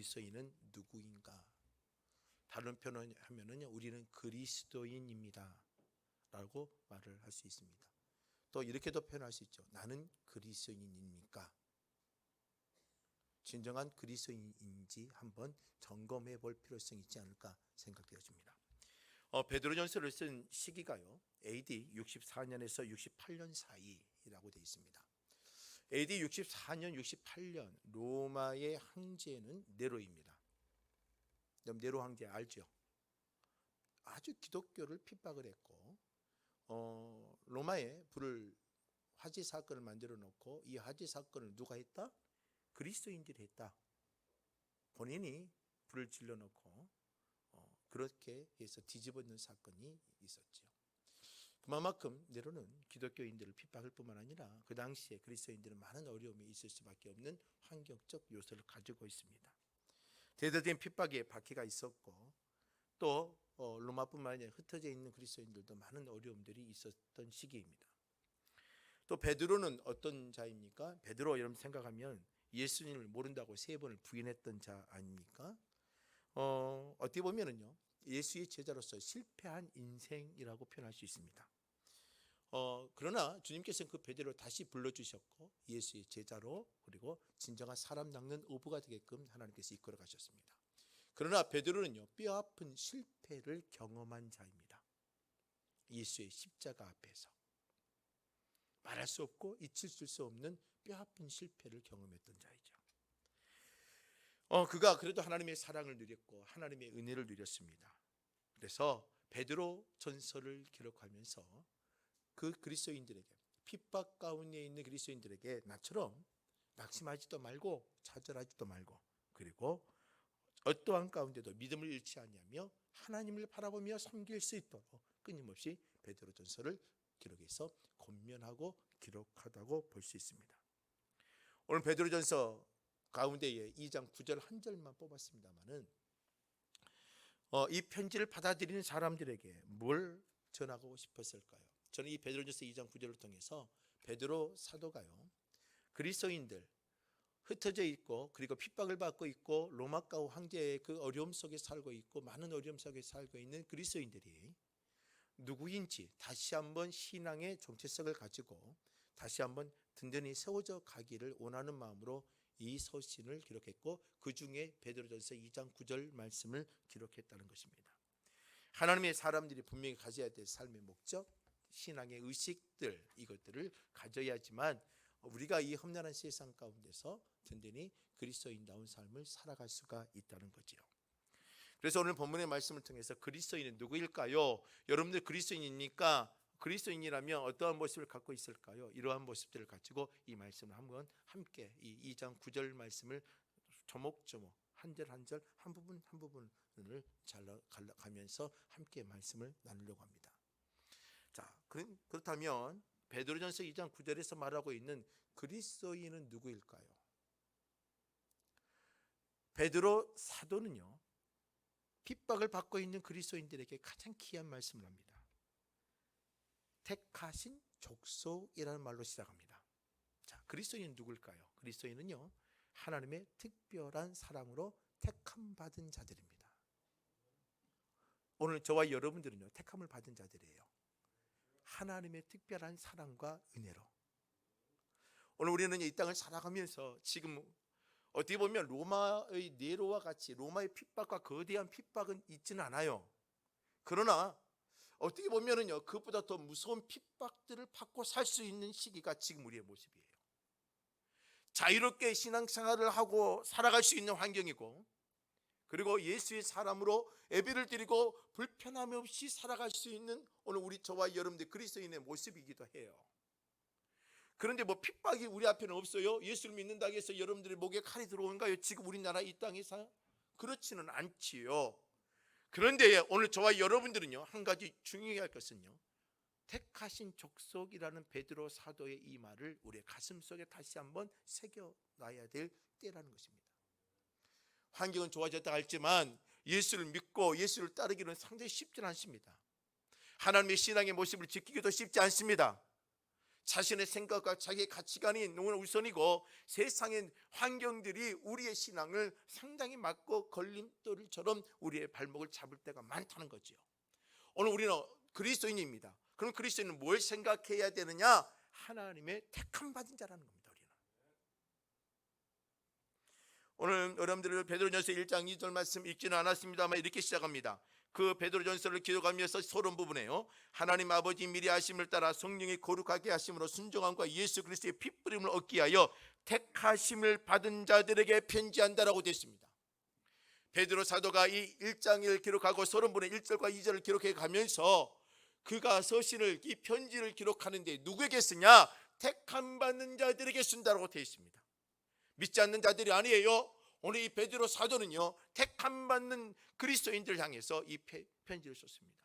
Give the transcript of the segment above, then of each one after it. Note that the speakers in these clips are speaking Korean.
그리스도인은 누구인가? 다른 표현을 하면은요, 우리는 그리스도인입니다 라고 말을 할 수 있습니다. 또 이렇게도 표현할 수 있죠. 나는 그리스도인입니까? 진정한 그리스도인인지 한번 점검해 볼 필요성이 있지 않을까 생각되어집니다. 베드로전서를 쓴 시기가요, AD 64년에서 68년 사이라고 되어 있습니다. AD 64년, 68년 로마의 황제는 네로입니다. 네로 황제 알죠? 아주 기독교를 핍박을 했고 로마에 화재 사건을 만들어 놓고 이 화재 사건을 누가 했다? 그리스도인들이 했다. 본인이 불을 질러 놓고 그렇게 해서 뒤집어놓은 사건이 있었죠. 그만큼 네로는 기독교인들을 핍박할 뿐만 아니라 그 당시에 그리스도인들은 많은 어려움이 있을 수밖에 없는 환경적 요소를 가지고 있습니다. 대대적인 핍박에 박해가 있었고 또 로마뿐만 아니라 흩어져 있는 그리스도인들도 많은 어려움들이 있었던 시기입니다. 또 베드로는 어떤 자입니까? 베드로 여러분 생각하면 예수님을 모른다고 3번을 부인했던 자 아닙니까? 어떻게 보면은요, 예수의 제자로서 실패한 인생이라고 표현할 수 있습니다. 그러나 주님께서는 그 베드로를 다시 불러주셨고 예수의 제자로, 그리고 진정한 사람 낚는 어부가 되게끔 하나님께서 이끌어 가셨습니다. 그러나 베드로는요, 뼈아픈 실패를 경험한 자입니다. 예수의 십자가 앞에서 말할 수 없고 잊힐 수 없는 뼈아픈 실패를 경험했던 자이죠. 그가 그래도 하나님의 사랑을 누렸고 하나님의 은혜를 누렸습니다. 그래서 베드로 전서를 기록하면서 그 그리스도인들에게, 핍박 가운데 있는 그리스도인들에게 나처럼 낙심하지도 말고 좌절하지도 말고, 그리고 어떠한 가운데도 믿음을 잃지 아니하며 하나님을 바라보며 섬길 수 있도록 끊임없이 베드로 전서를 기록해서 권면하고 기록하다고 볼 수 있습니다. 오늘 베드로 전서 가운데에 2장 9절 한 절만 뽑았습니다만은 이 편지를 받아들이는 사람들에게 뭘 전하고 싶었을까요? 저는 이 베드로전서 2장 9절을 통해서 베드로 사도가요, 그리스도인들 흩어져 있고 그리고 핍박을 받고 있고 로마가 황제의 그 어려움 속에 살고 있고 많은 어려움 속에 살고 있는 그리스도인들이 누구인지 다시 한번 신앙의 정체성을 가지고 다시 한번 든든히 세워져 가기를 원하는 마음으로 이 서신을 기록했고 그 중에 베드로전서 2장 9절 말씀을 기록했다는 것입니다. 하나님의 사람들이 분명히 가져야 될 삶의 목적, 신앙의 의식들, 이것들을 가져야지만 우리가 이 험난한 세상 가운데서 든든히 그리스도인다운 삶을 살아갈 수가 있다는 거지요. 그래서 오늘 본문의 말씀을 통해서 그리스도인은 누구일까요? 여러분들 그리스도인이니까 그리스도인이라면 어떠한 모습을 갖고 있을까요? 이러한 모습들을 가지고 이 말씀을 한번 함께 이 2장 9절 말씀을 조목조목 한 절 한 절 한 부분 한 부분을 가면서 함께 말씀을 나누려고 합니다. 자, 그렇다면 베드로전서 2장 9절에서 말하고 있는 그리스도인은 누구일까요? 베드로 사도는요, 핍박을 받고 있는 그리스도인들에게 가장 귀한 말씀을 합니다. 택하신 족속이라는 말로 시작합니다. 자, 그리스도인은 누굴까요? 그리스도인은요, 하나님의 특별한 사랑으로 택함 받은 자들입니다. 오늘 저와 여러분들은요, 택함을 받은 자들이에요. 하나님의 특별한 사랑과 은혜로. 오늘 우리는 이 땅을 살아가면서 지금 어떻게 보면 로마의 네로와 같이 로마의 핍박과 거대한 핍박은 있지는 않아요. 그러나 어떻게 보면은요, 그것보다 더 무서운 핍박들을 받고 살 수 있는 시기가 지금 우리의 모습이에요. 자유롭게 신앙생활을 하고 살아갈 수 있는 환경이고, 그리고 예수의 사람으로 예배를 드리고 불편함 없이 살아갈 수 있는 오늘 우리 저와 여러분들 그리스도인의 모습이기도 해요. 그런데 핍박이 우리 앞에는 없어요? 예수를 믿는다고 해서 여러분들의 목에 칼이 들어온가요? 지금 우리나라 이 땅에서? 그렇지는 않지요. 그런데 오늘 저와 여러분들은요, 한 가지 중요해야 할 것은요, 택하신 족속이라는 베드로 사도의 이 말을 우리의 가슴속에 다시 한번 새겨놔야 될 때라는 것입니다. 환경은 좋아졌다 할지만 예수를 믿고 예수를 따르기는 상당히 쉽지 않습니다. 하나님의 신앙의 모습을 지키기도 쉽지 않습니다. 자신의 생각과 자기의 가치관이 너무나 우선이고 세상의 환경들이 우리의 신앙을 상당히 막고 걸림돌처럼 우리의 발목을 잡을 때가 많다는 거죠. 오늘 우리는 그리스도인입니다. 그럼 그리스도인은 뭘 생각해야 되느냐? 하나님의 택함 받은 자라는 겁니다. 오늘 여러분들 베드로전서 1장 2절 말씀 읽지는 않았습니다만 이렇게 시작합니다. 그 베드로전서를 기록하면서 서론 부분에요, 하나님 아버지 미리 하심을 따라 성령이 거룩하게 하심으로 순종함과 예수 그리스도의 핏부림을 얻기 위하여 택하심을 받은 자들에게 편지한다라고 되어 있습니다. 베드로 사도가 이 1장을 기록하고 서론부분의 1절과 2절을 기록해 가면서 그가 서신을, 이 편지를 기록하는데 누구에게 쓰냐? 택함 받는 자들에게 쓴다라고 되어 있습니다. 믿지 않는 자들이 아니에요. 오늘 이 베드로 사도는요, 택함 받는 그리스도인들 향해서 이 편지를 썼습니다.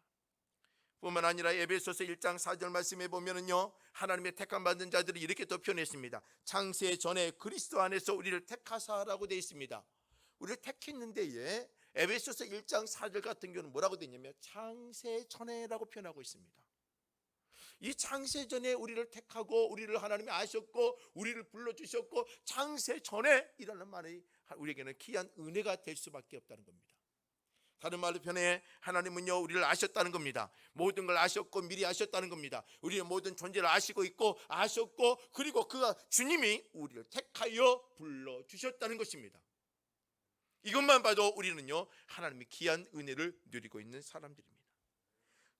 뿐만 아니라 에베소서 1장 4절 말씀에 보면은요, 하나님의 택함 받는 자들이 이렇게 또 표현했습니다. 창세 전에 그리스도 안에서 우리를 택하사라고 되어 있습니다. 우리를 택했는데 에베소서 1장 4절 같은 경우는 뭐라고 되어 있냐면 창세 전에라고 표현하고 있습니다. 이 창세 전에 우리를 택하고 우리를 하나님이 아셨고 우리를 불러주셨고 창세 전에 이라는 말이 우리에게는 귀한 은혜가 될 수밖에 없다는 겁니다. 다른 말로 표현해 하나님은요, 우리를 아셨다는 겁니다. 모든 걸 아셨고 미리 아셨다는 겁니다. 우리의 모든 존재를 아시고 있고 아셨고, 그리고 그가 주님이 우리를 택하여 불러주셨다는 것입니다. 이것만 봐도 우리는요, 하나님의 귀한 은혜를 누리고 있는 사람들입니다.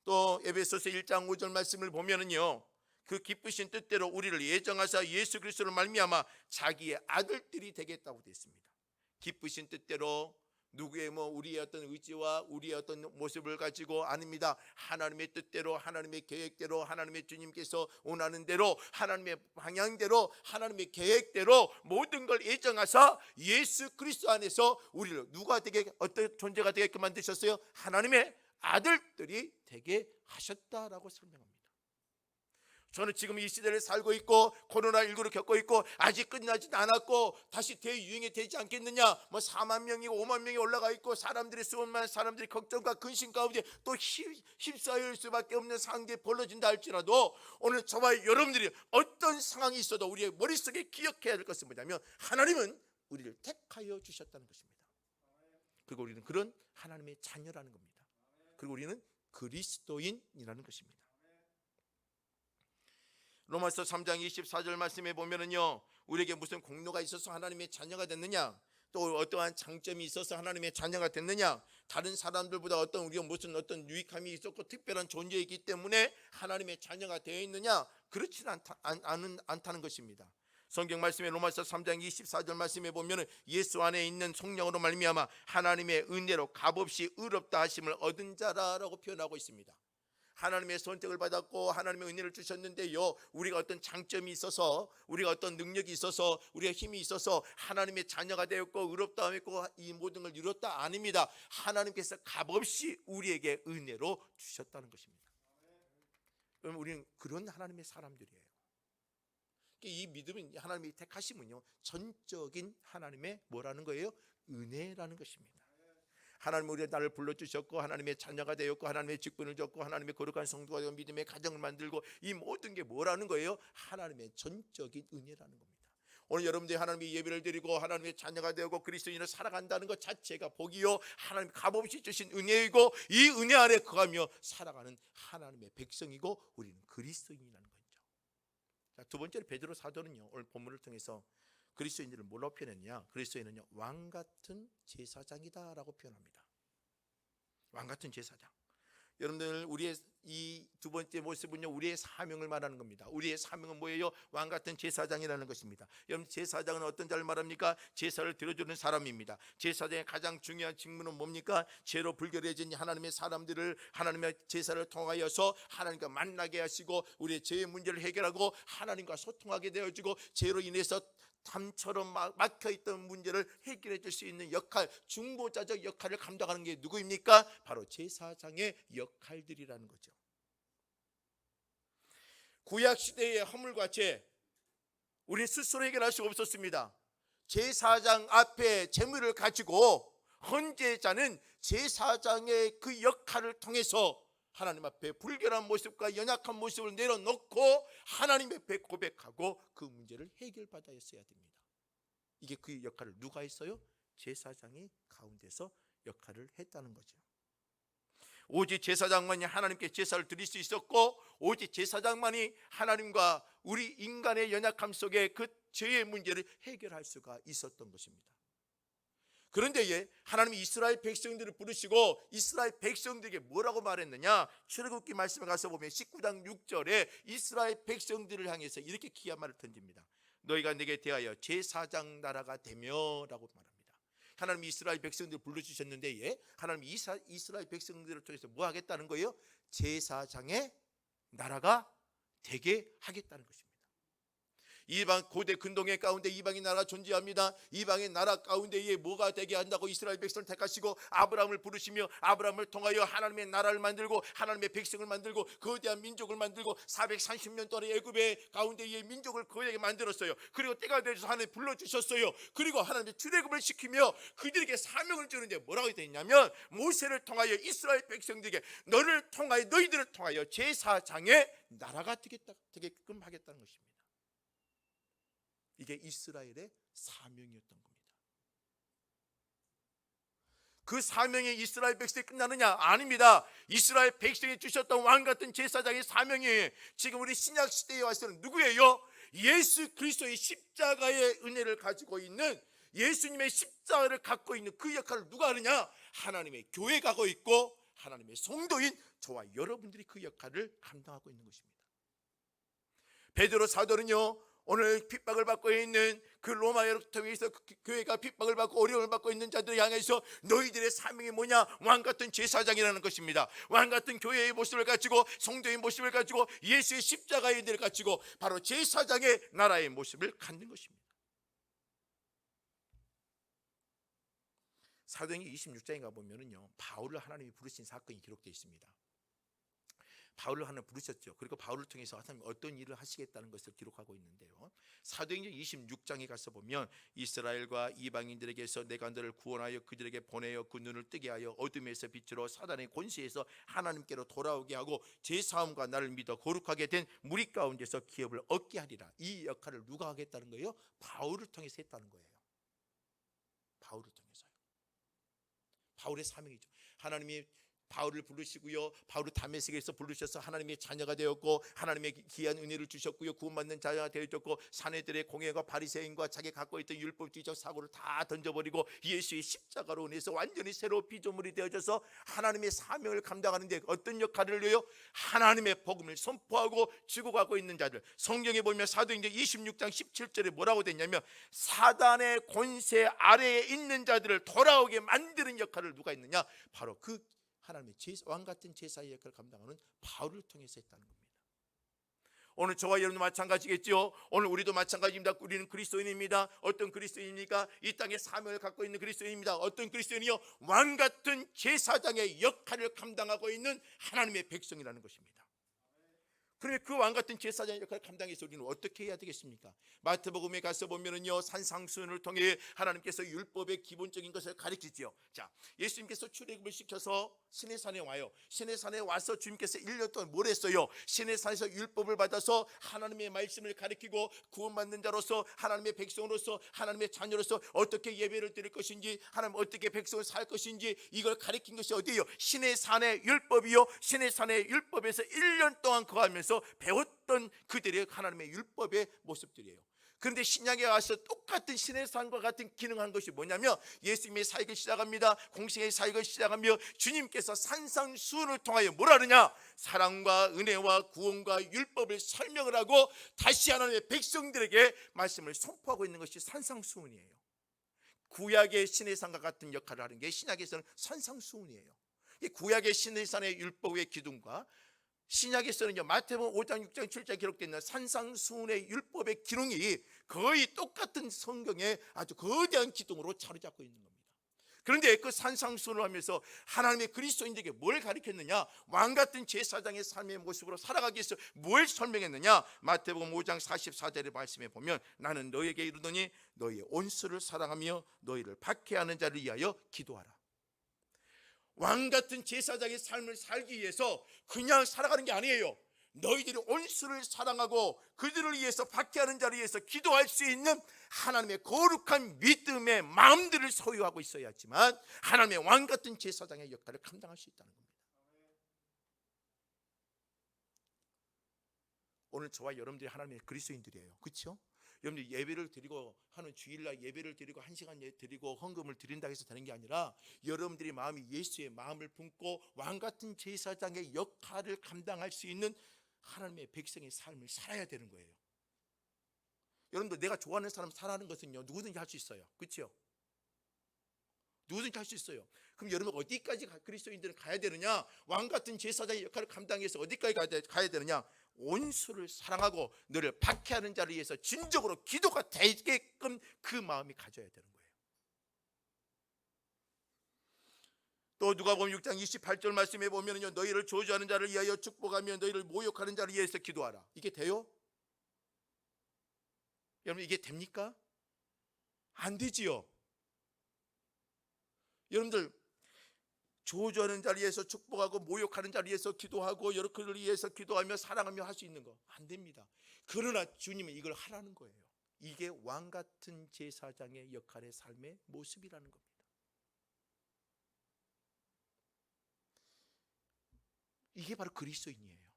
또 에베소서 1장 5절 말씀을 보면은요, 그 기쁘신 뜻대로 우리를 예정하사 예수 그리스도를 말미암아 자기의 아들들이 되겠다고 되어 있습니다. 기쁘신 뜻대로 누구의 우리의 어떤 의지와 우리의 어떤 모습을 가지고 아닙니다. 하나님의 뜻대로, 하나님의 계획대로, 하나님의 주님께서 원하는 대로, 하나님의 방향대로, 하나님의 계획대로 모든 걸 예정하사 예수 그리스도 안에서 우리를 누가 되게, 어떤 존재가 되게끔 만드셨어요? 하나님의 아들들이 되게 하셨다라고 설명합니다. 저는 지금 이 시대를 살고 있고 코로나19를 겪고 있고 아직 끝나지 않았고 다시 대유행이 되지 않겠느냐, 4만 명이고 5만 명이 올라가 있고 사람들이, 수많은 사람들이 걱정과 근심 가운데 또 휩싸일 수밖에 없는 상황이 벌어진다 할지라도 오늘 저와 여러분들이 어떤 상황이 있어도 우리의 머릿속에 기억해야 될 것은 뭐냐면 하나님은 우리를 택하여 주셨다는 것입니다. 그리고 우리는 그런 하나님의 자녀라는 겁니다. 그리고 우리는 그리스도인이라는 것입니다. 로마서 3장 24절 말씀에 보면은요, 우리에게 무슨 공로가 있어서 하나님의 자녀가 됐느냐, 또 어떠한 장점이 있어서 하나님의 자녀가 됐느냐, 다른 사람들보다 우리가 무슨 어떤 유익함이 있었고 특별한 존재이기 때문에 하나님의 자녀가 되어 있느냐, 그렇지는 않다는 것입니다. 성경 말씀에 로마서 3장 24절 말씀에 보면 예수 안에 있는 성령으로 말미암아 하나님의 은혜로 값없이 의롭다 하심을 얻은 자라고 표현하고 있습니다. 하나님의 선택을 받았고 하나님의 은혜를 주셨는데요, 우리가 어떤 장점이 있어서, 우리가 어떤 능력이 있어서, 우리가 힘이 있어서 하나님의 자녀가 되었고 의롭다 했고 이 모든 걸 이뤘다 아닙니다. 하나님께서 값없이 우리에게 은혜로 주셨다는 것입니다. 그럼 우리는 그런 하나님의 사람들이에요. 이 믿음은, 하나님의 택하심은요, 전적인 하나님의 뭐라는 거예요? 은혜라는 것입니다. 하나님 우리 나를 불러주셨고 하나님의 자녀가 되었고 하나님의 직분을 줬고 하나님의 거룩한 성도가 되고 믿음의 가정을 만들고, 이 모든 게 뭐라는 거예요? 하나님의 전적인 은혜라는 겁니다. 오늘 여러분들이 하나님의 예배를 드리고 하나님의 자녀가 되고 그리스도인으로 살아간다는 것 자체가 복이요, 하나님 값없이 주신 은혜이고, 이 은혜 안에 거하며 살아가는 하나님의 백성이고 우리는 그리스도인이라는 거죠. 자, 두 번째로 베드로 사도는요, 오늘 본문을 통해서 그리스도인들을 뭐라고 표현했냐? 그리스도인은요, 왕 같은 제사장이다라고 표현합니다. 왕 같은 제사장. 여러분들, 우리의 이 두 번째 모습은요, 우리의 사명을 말하는 겁니다. 우리의 사명은 뭐예요? 왕 같은 제사장이라는 것입니다. 여러분, 제사장은 어떤 자를 말합니까? 제사를 드려주는 사람입니다. 제사장의 가장 중요한 직무는 뭡니까? 죄로 불결해진 하나님의 사람들을 하나님의 제사를 통하여서 하나님과 만나게 하시고 우리의 죄의 문제를 해결하고 하나님과 소통하게 되어지고 죄로 인해서 담처럼 막혀있던 문제를 해결해 줄 수 있는 역할, 중보자적 역할을 감당하는 게 누구입니까? 바로 제사장의 역할들이라는 거죠. 구약시대의 허물과 죄, 우리 스스로 해결할 수가 없었습니다. 제사장 앞에 제물을 가지고 헌제자는 제사장의 그 역할을 통해서 하나님 앞에 불결한 모습과 연약한 모습을 내려놓고 하나님 앞에 고백하고 그 문제를 해결받아야 됩니다. 이게 그 역할을 누가 했어요? 제사장이 가운데서 역할을 했다는 거죠. 오직 제사장만이 하나님께 제사를 드릴 수 있었고, 오직 제사장만이 하나님과 우리 인간의 연약함 속에 그 죄의 문제를 해결할 수가 있었던 것입니다. 그런데 하나님이 이스라엘 백성들을 부르시고 이스라엘 백성들에게 뭐라고 말했느냐? 출애굽기 말씀에 가서 보면 19장 6절에 이스라엘 백성들을 향해서 이렇게 귀한 말을 던집니다. 너희가 내게 대하여 제사장 나라가 되며 라고 말합니다. 하나님이 이스라엘 백성들을 불러주셨는데 하나님이 이스라엘 백성들을 통해서 뭐 하겠다는 거예요? 제사장의 나라가 되게 하겠다는 것입니다. 이방 고대 근동의 가운데 이방의 나라가 존재합니다. 이방의 나라 가운데에 뭐가 되게 한다고 이스라엘 백성을 택하시고 아브라함을 부르시며 아브라함을 통하여 하나님의 나라를 만들고 하나님의 백성을 만들고 거대한 민족을 만들고 430년 동안 애굽의 가운데의 민족을 거대하게 만들었어요. 그리고 때가 되어서 하나님 불러주셨어요. 그리고 하나님의 출애굽을 시키며 그들에게 사명을 주는데 뭐라고 되었냐면 모세를 통하여 이스라엘 백성들에게 너희들을 통하여 제사장의 나라가 되게끔 하겠다는 것입니다. 이게 이스라엘의 사명이었던 겁니다. 그 사명이 이스라엘 백성이 끝나느냐? 아닙니다. 이스라엘 백성이 주셨던 왕같은 제사장의 사명이 지금 우리 신약 시대에 와서는 누구예요? 예수 그리스도의 십자가의 은혜를 가지고 있는, 예수님의 십자가를 갖고 있는 그 역할을 누가 하느냐? 하나님의 교회가 하고 있고 하나님의 성도인 저와 여러분들이 그 역할을 감당하고 있는 것입니다. 베드로 사도는요, 오늘 핍박을 받고 있는 그 로마를 통해서 교회가 핍박을 받고 어려움을 받고 있는 자들을 향해서 너희들의 사명이 뭐냐? 왕같은 제사장이라는 것입니다. 왕같은 교회의 모습을 가지고 성도의 모습을 가지고 예수의 십자가의 은혜를 가지고 바로 제사장의 나라의 모습을 갖는 것입니다. 사도행전 26장에 가보면요, 바울을 하나님이 부르신 사건이 기록되어 있습니다. 바울을 하나 부르셨죠. 그리고 바울을 통해서 하나님 어떤 일을 하시겠다는 것을 기록하고 있는데요, 사도행전 26장에 가서 보면 이스라엘과 이방인들에게서 내가 너를 구원하여 그들에게 보내어 그 눈을 뜨게 하여 어둠에서 빛으로 사단의 권세에서 하나님께로 돌아오게 하고 제 사함과 나를 믿어 거룩하게 된 무리 가운데서 기업을 얻게 하리라. 이 역할을 누가 하겠다는 거예요? 바울을 통해서 했다는 거예요. 바울을 통해서요. 바울의 사명이죠. 하나님이 바울을 부르시고요, 바울을 다메섹에서 부르셔서 하나님의 자녀가 되었고 하나님의 귀한 은혜를 주셨고요, 구원받는 자녀가 되어졌고 사내들의 공회와 바리새인과 자기 갖고 있던 율법주의적 사고를 다 던져버리고 예수의 십자가로 인해서 완전히 새로운 피조물이 되어져서 하나님의 사명을 감당하는데 어떤 역할을 해요? 하나님의 복음을 선포하고 죽어가고 있는 자들. 성경에 보면 사도행전 26장 17절에 뭐라고 됐냐면 사단의 권세 아래에 있는 자들을 돌아오게 만드는 역할을 누가 했느냐? 바로 그 하나님의 왕같은 제사의 역할을 감당하는 바울을 통해서 했다는 겁니다. 오늘 저와 여러분도 마찬가지겠죠. 오늘 우리도 마찬가지입니다. 우리는 그리스도인입니다. 어떤 그리스도인입니까? 이 땅에 사명을 갖고 있는 그리스도인입니다. 어떤 그리스도인이요? 왕같은 제사장의 역할을 감당하고 있는 하나님의 백성이라는 것입니다. 그러면 그 왕같은 제사장의 역할을 감당해서 우리는 어떻게 해야 되겠습니까? 마태복음에 가서 보면은요, 산상수훈을 통해 하나님께서 율법의 기본적인 것을 가르치지요. 자, 예수님께서 출애굽을 시켜서 시내산에 와요. 시내산에 와서 주님께서 1년 동안 뭘 했어요? 시내산에서 율법을 받아서 하나님의 말씀을 가르치고 구원받는 자로서 하나님의 백성으로서 하나님의 자녀로서 어떻게 예배를 드릴 것인지, 하나님 어떻게 백성을 살 것인지 이걸 가르친 것이 어디예요? 시내산의 율법이요. 시내산의 율법에서 1년 동안 거하면서 배웠던 그들의 하나님의 율법의 모습들이에요. 그런데 신약에 와서 똑같은 시내산과 같은 기능한 것이 뭐냐면 예수님의 사역을 시작합니다. 공생의 사역을 시작하며 주님께서 산상수훈을 통하여 뭘 하느냐? 사랑과 은혜와 구원과 율법을 설명을 하고 다시 하나님의 백성들에게 말씀을 선포하고 있는 것이 산상수훈이에요. 구약의 시내산과 같은 역할을 하는 게 신약에서는 산상수훈이에요. 이 구약의 시내산의 율법의 기둥과 신약에서는요, 마태복음 5장 6장 7장에 기록되어 있는 산상수훈의 율법의 기능이 거의 똑같은 성경의 아주 거대한 기둥으로 자리잡고 있는 겁니다. 그런데 그 산상수훈을 하면서 하나님의 그리스도인들에게 뭘 가르쳤느냐? 왕같은 제사장의 삶의 모습으로 살아가기 위해서 뭘 설명했느냐? 마태복음 5장 44절의 말씀에 보면 나는 너에게 이르노니 너희의 온수를 사랑하며 너희를 박해하는 자를 위하여 기도하라. 왕 같은 제사장의 삶을 살기 위해서 그냥 살아가는 게 아니에요. 너희들이 온수를 사랑하고 그들을 위해서 박해하는 자를 위해서 기도할 수 있는 하나님의 거룩한 믿음의 마음들을 소유하고 있어야지만 하나님의 왕 같은 제사장의 역할을 감당할 수 있다는 겁니다. 오늘 저와 여러분들이 하나님의 그리스도인들이에요. 그렇죠? 여러분들 예배를 드리고 하는 주일날 예배를 드리고 1시간 드리고 헌금을 드린다고 해서 되는 게 아니라 여러분들의 마음이 예수의 마음을 품고 왕같은 제사장의 역할을 감당할 수 있는 하나님의 백성의 삶을 살아야 되는 거예요. 여러분들 내가 좋아하는 사람 살아가는 것은요 누구든지 할 수 있어요. 그렇죠? 누구든지 할 수 있어요. 그럼 여러분 어디까지 그리스도인들은 가야 되느냐? 왕같은 제사장의 역할을 감당해서 어디까지 가야 되느냐? 온수를 사랑하고 너를 박해하는 자를 위해서 진정으로 기도가 되게끔 그 마음이 가져야 되는 거예요. 또 누가복음 6장 28절 말씀에 보면요 너희를 저주하는 자를 위하여 축복하며 너희를 모욕하는 자를 위해서 기도하라. 이게 돼요? 여러분 이게 됩니까? 안 되지요. 여러분들 저주하는 자를 위해서 축복하고 모욕하는 자를 위해서 기도하고 여러 그를 위해서 기도하며 사랑하며 할 수 있는 거 안 됩니다. 그러나 주님은 이걸 하라는 거예요. 이게 왕 같은 제사장의 역할의 삶의 모습이라는 겁니다. 이게 바로 그리스도인이에요.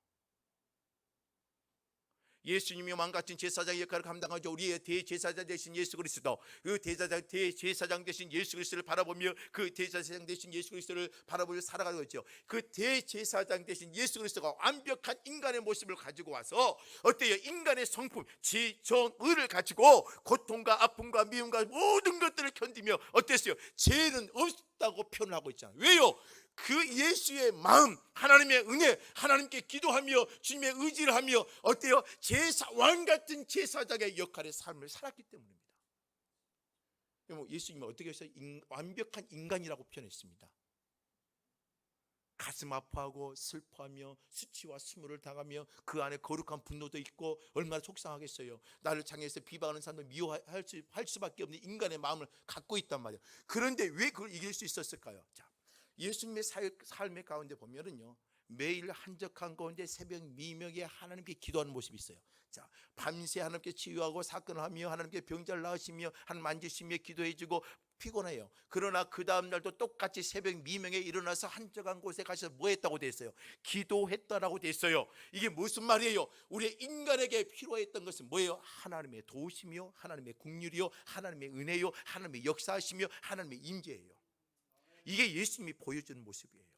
예수님이 왕같은 제사장의 역할을 감당하죠. 우리의 대제사장 되신 예수 그리스도, 그 대제사장 되신 예수 그리스도를 바라보며 그 대제사장 되신 예수 그리스도를 바라보며 살아가는 거죠. 그 대제사장 되신 예수 그리스도가 완벽한 인간의 모습을 가지고 와서 어때요? 인간의 성품, 지정의를 가지고 고통과 아픔과 미움과 모든 것들을 견디며 어땠어요? 죄는 없다고 표현을 하고 있잖아요. 왜요? 그 예수의 마음, 하나님의 은혜, 하나님께 기도하며 주님의 의지를 하며 어때요? 왕 같은 제사장의 역할의 삶을 살았기 때문입니다. 예수님은 어떻게 해서 완벽한 인간이라고 표현했습니다. 가슴 아파하고 슬퍼하며 수치와 수모를 당하며 그 안에 거룩한 분노도 있고 얼마나 속상하겠어요. 나를 향해서 비방하는 사람도 미워할 수밖에 없는 인간의 마음을 갖고 있단 말이에요. 그런데 왜 그걸 이길 수 있었을까요? 자, 예수님의 삶의 가운데 보면은요 매일 한적한 가운데 새벽 미명에 하나님께 기도하는 모습이 있어요. 자, 밤새 하나님께 치유하고 사건을 하며 하나님께 병자를 나으시며 하나님 만지시며 기도해주고 피곤해요. 그러나 그 다음 날도 똑같이 새벽 미명에 일어나서 한적한 곳에 가셔서 뭐 했다고 돼 있어요? 기도했다라고 돼 있어요. 이게 무슨 말이에요? 우리 인간에게 필요했던 것은 뭐예요? 하나님의 도우시며 하나님의 긍휼이요 하나님의 은혜요 하나님의 역사하시며 하나님의 임재예요. 이게 예수님이 보여주는 모습이에요.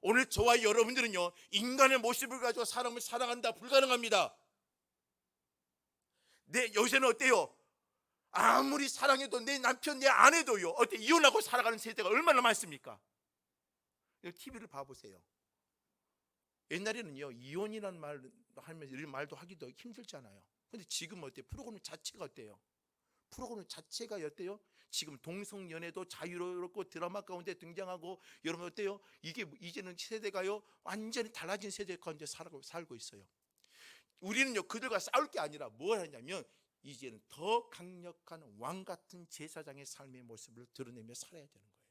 오늘 저와 여러분들은요 인간의 모습을 가지고 사람을 사랑한다 불가능합니다. 요새는 어때요? 아무리 사랑해도 내 남편 내 아내도요 어때 이혼하고 살아가는 세대가 얼마나 많습니까? TV를 봐보세요. 옛날에는요 이혼이라는 말 하면 이런 말도 하기도 힘들잖아요. 근데 지금 어때요? 프로그램 자체가 어때요? 프로그램 자체가 어때요? 지금 동성연애도 자유롭고 드라마 가운데 등장하고 여러분 어때요? 이게 이제는 세대가요 완전히 달라진 세대 가운데 살고 있어요. 우리는요 그들과 싸울 게 아니라 뭘 하냐면 이제는 더 강력한 왕 같은 제사장의 삶의 모습을 드러내며 살아야 되는 거예요.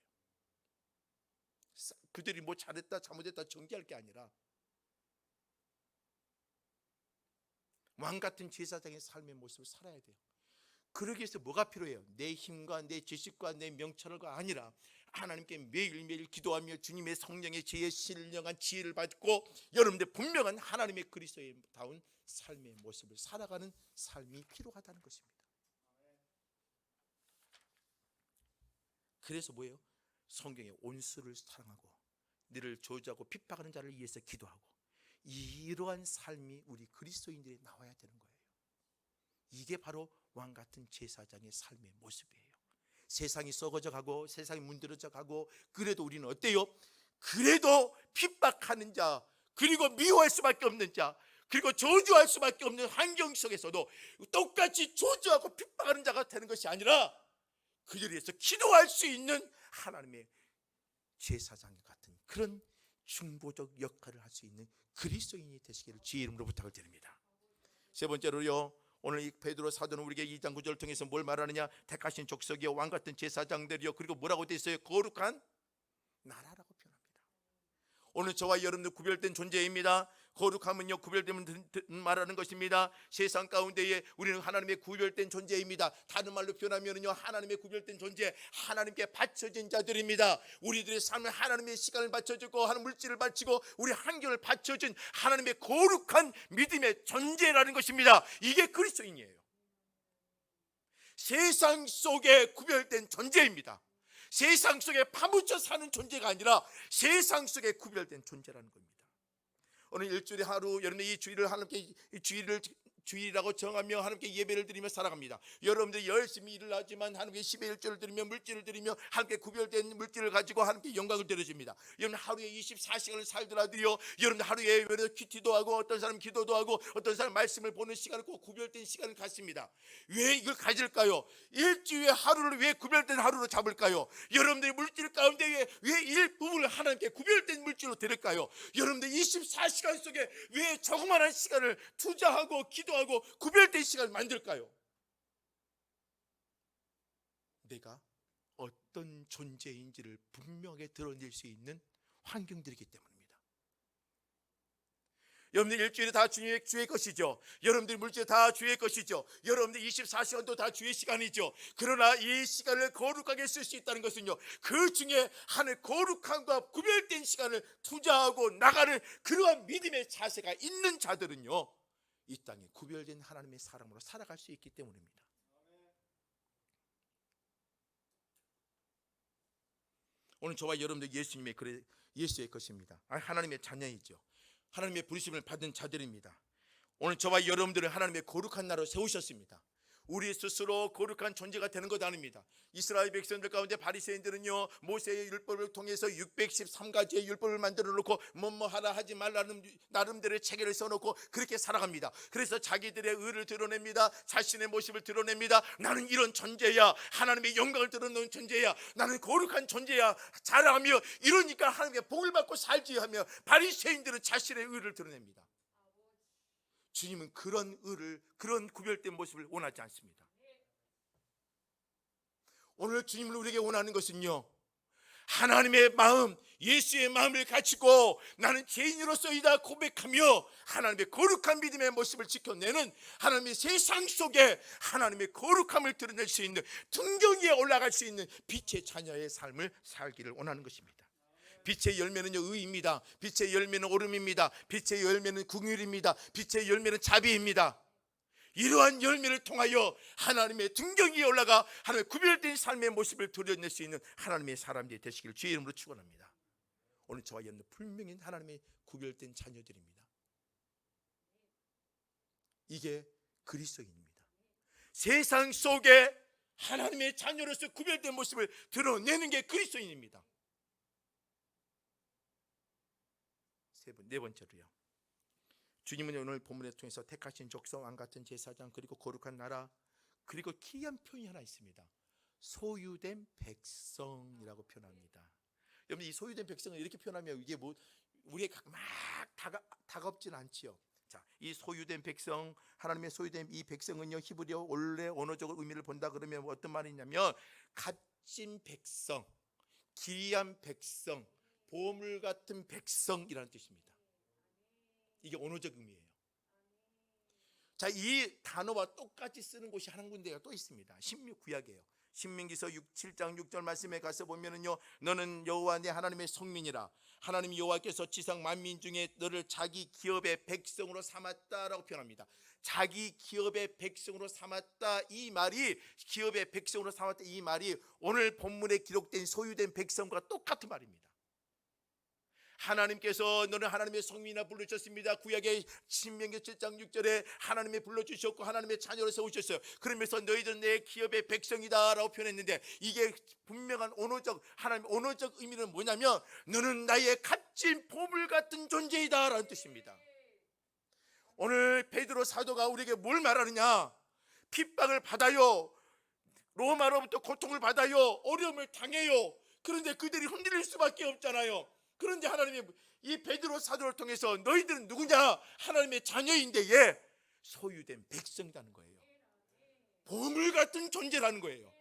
그들이 뭐 잘했다 잘못했다 정죄할 게 아니라 왕 같은 제사장의 삶의 모습을 살아야 돼요. 그러기 위해서 뭐가 필요해요? 내 힘과 내 지식과 내 명철과 아니라 하나님께 매일매일 기도하며 주님의 성령의 지혜에 신령한 지혜를 받고 여러분들 분명한 하나님의 그리스도다운 삶의 모습을 살아가는 삶이 필요하다는 것입니다. 그래서 뭐예요? 성경에 온수를 사랑하고 너를 저주하고 핍박하는 자를 위해서 기도하고 이러한 삶이 우리 그리스도인들이 나와야 되는 거예요. 이게 바로 왕 같은 제사장의 삶의 모습이에요. 세상이 썩어져 가고 세상이 문드러져 가고 그래도 우리는 어때요? 그래도 핍박하는 자 그리고 미워할 수밖에 없는 자 그리고 저주할 수밖에 없는 환경 속에서도 똑같이 저주하고 핍박하는 자가 되는 것이 아니라 그들을 위해서 기도할 수 있는 하나님의 제사장 같은 그런 중보적 역할을 할 수 있는 그리스도인이 되시기를 주의 이름으로 부탁을 드립니다. 세 번째로요 오늘 이 베드로 사도는 우리에게 2장 9절을 통해서 뭘 말하느냐? 택하신 족속이요 왕같은 제사장들이요, 그리고 뭐라고 되어 있어요? 거룩한 나라라고 표현합니다. 오늘 저와 여러분들 구별된 존재입니다. 거룩함은요, 구별됨을 말하는 것입니다. 세상 가운데에 우리는 하나님의 구별된 존재입니다. 다른 말로 표현하면요, 하나님의 구별된 존재, 하나님께 바쳐진 자들입니다. 우리들의 삶을 하나님의 시간을 바쳐주고 하나님 물질을 바치고 우리 한결을 바쳐준 하나님의 거룩한 믿음의 존재라는 것입니다. 이게 그리스도인이에요. 세상 속에 구별된 존재입니다. 세상 속에 파묻혀 사는 존재가 아니라 세상 속에 구별된 존재라는 겁니다. 오늘 일주일에 하루, 여러분들 이 주일을 하나님께 주일이라고 정하며 하나님께 예배를 드리며 살아갑니다. 여러분들이 열심히 일을 하지만 하나님께 10의 1조를 드리며 물질을 드리며 하나님께 구별된 물질을 가지고 하나님께 영광을 드려줍니다. 여러분 하루에 24시간을 살더라도요, 여러분들 하루에 큐티도 하고 어떤 사람 기도도 하고 어떤 사람 말씀을 보는 시간을 꼭 구별된 시간을 갖습니다. 왜 이걸 가질까요? 일주일에 하루를 왜 구별된 하루로 잡을까요? 여러분들이 물질 가운데 왜 일부분을 하나님께 구별된 물질로 드릴까요? 여러분들 24시간 속에 왜 조그마한 시간을 투자하고 기도하고 구별된 시간을 만들까요? 내가 어떤 존재인지를 분명하게 드러낼 수 있는 환경들이기 때문입니다. 여러분들 일주일이 다 주의 것이죠. 여러분들 물질 다 주의 것이죠. 여러분들 24시간도 다 주의 시간이죠. 그러나 이 시간을 거룩하게 쓸 수 있다는 것은요, 그 중에 하나의 거룩함과 구별된 시간을 투자하고 나가는 그러한 믿음의 자세가 있는 자들은요, 이 땅에 구별된 하나님의 사람으로 살아갈 수 있기 때문입니다. 오늘 저와 여러분들 예수의 것입니다. 하나님의 자녀이죠. 하나님의 부르심을 받은 자들입니다. 오늘 저와 여러분들은 하나님의 거룩한 나라로 세우셨습니다. 우리 스스로 거룩한 존재가 되는 것 아닙니다. 이스라엘 백성들 가운데 바리새인들은요, 모세의 율법을 통해서 613가지의 율법을 만들어 놓고 뭐뭐 하라 하지 말라는 나름대로의 체계를 써놓고 그렇게 살아갑니다. 그래서 자기들의 의를 드러냅니다. 자신의 모습을 드러냅니다. 나는 이런 존재야, 하나님의 영광을 드러내는 존재야, 나는 거룩한 존재야 자랑하며, 이러니까 하나님의 복을 받고 살지 하며 바리새인들은 자신의 의를 드러냅니다. 주님은 그런 의를, 그런 구별된 모습을 원하지 않습니다. 오늘 주님을 우리에게 원하는 것은요, 하나님의 마음, 예수의 마음을 가지고 나는 죄인으로서이다 고백하며 하나님의 거룩한 믿음의 모습을 지켜내는, 하나님의 세상 속에 하나님의 거룩함을 드러낼 수 있는, 등경에 올라갈 수 있는 빛의 자녀의 삶을 살기를 원하는 것입니다. 빛의 열매는요, 의입니다. 빛의 열매는 오름입니다. 빛의 열매는 긍휼입니다. 빛의 열매는 자비입니다. 이러한 열매를 통하여 하나님의 등경이 올라가 하나님의 구별된 삶의 모습을 드러낼 수 있는 하나님의 사람들이 되시기를 주의 이름으로 축원합니다. 오늘 저와 여러분 분명히 하나님의 구별된 자녀들입니다. 이게 그리스도인입니다. 세상 속에 하나님의 자녀로서 구별된 모습을 드러내는 게 그리스도인입니다. 네 번째로요, 주님은 오늘 본문을 통해서 택하신 족속, 왕같은 제사장, 그리고 거룩한 나라, 그리고 기이한 표현이 하나 있습니다. 소유된 백성이라고 표현합니다. 여러분, 이 소유된 백성을 이렇게 표현하면 이게 뭐 우리에게 막 다가옵지는 않지요. 자, 이 소유된 백성, 하나님의 소유된 이 백성은요, 히브리어 원래 언어적으로 의미를 본다 그러면 어떤 말이냐면 값진 백성, 기이한 백성, 보물 같은 백성이라는 뜻입니다. 이게 언어적 의미예요. 자, 이 단어와 똑같이 쓰는 곳이 한 군데가 또 있습니다. 구약이에요. 신명기서 7장 6절 말씀에 가서 보면은요, 너는 여호와 내 하나님의 성민이라. 하나님 여호와께서 지상 만민 중에 너를 자기 기업의 백성으로 삼았다라고 표현합니다. 자기 기업의 백성으로 삼았다, 이 말이, 기업의 백성으로 삼았다 이 말이 오늘 본문에 기록된 소유된 백성과 똑같은 말입니다. 하나님께서 너는 하나님의 성민이라 부르셨습니다. 구약의 신명기 7장 6절에 하나님이 불러주셨고 하나님의 자녀로 세우셨어요. 그러면서 너희들은 내 기업의 백성이다 라고 표현했는데, 이게 분명한 하나님의 언어적 의미는 뭐냐면 너는 나의 값진 보물 같은 존재이다 라는 뜻입니다. 오늘 베드로 사도가 우리에게 뭘 말하느냐? 핍박을 받아요, 로마로부터 고통을 받아요, 어려움을 당해요. 그런데 그들이 흔들릴 수밖에 없잖아요. 그런데 하나님이 이 베드로 사도를 통해서 너희들은 누구냐? 하나님의 자녀인데 소유된 백성이라는 거예요. 보물 같은 존재라는 거예요.